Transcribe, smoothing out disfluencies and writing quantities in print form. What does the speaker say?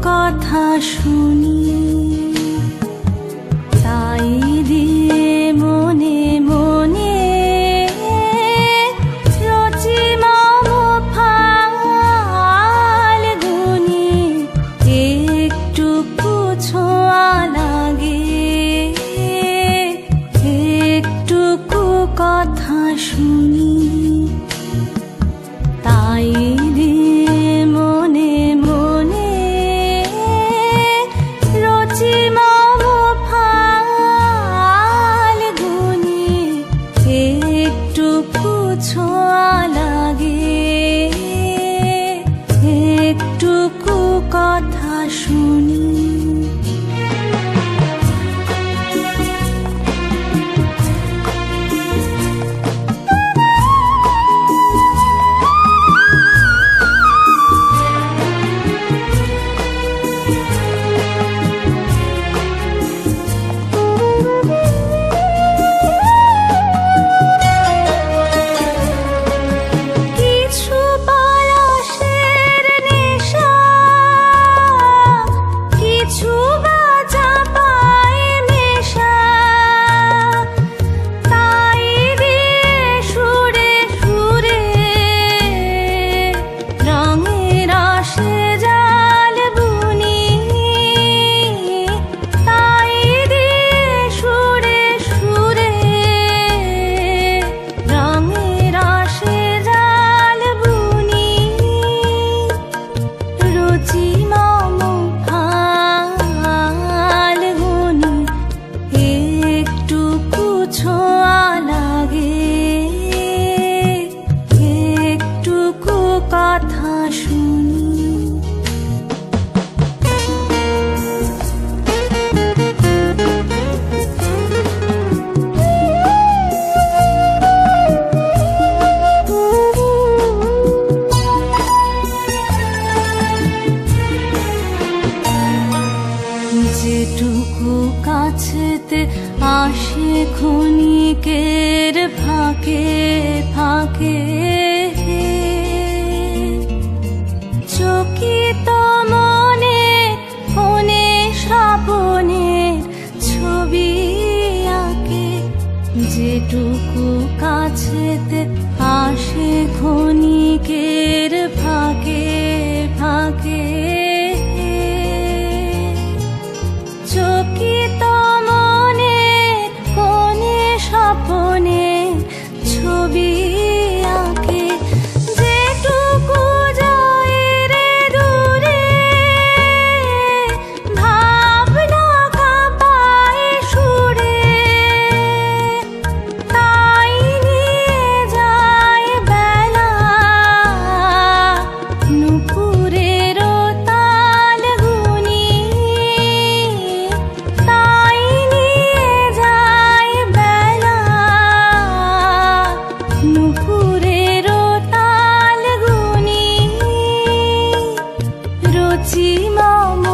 কথা শুনি, তাই দিয়ে মনে মনে রচি মম ফাল্গুনি। একটুকু ছোঁয়া লাগে, একটুকু কথা শুনি, তাই দিয়ে মনে মনে রচি মম ফাল্গুনি। একটুকু ছোঁয়া লাগে, একটুকু কথা শুনি। কথা শুনি। যেটুকু কাছেতে আসে ক্ষণিকের ফাঁকে ফাঁকে, চকিত মনে কোণে স্বপনের ছবি আঁকে। যেটুকু কাছেতে আসে ক্ষণিকের ফাঁকে ফাঁকে, চকিত মনে কোণে স্বপনের ছবি আঁকে। যেটুকু যায় রে দূরে, ভাবনা কাঁপায় সুরে, তাই নিয়ে যায় বেলা নুপুরের তাল গুনি। তাই নিয়ে যায় বেলা নুপুরের তাল গুনি। রচি মম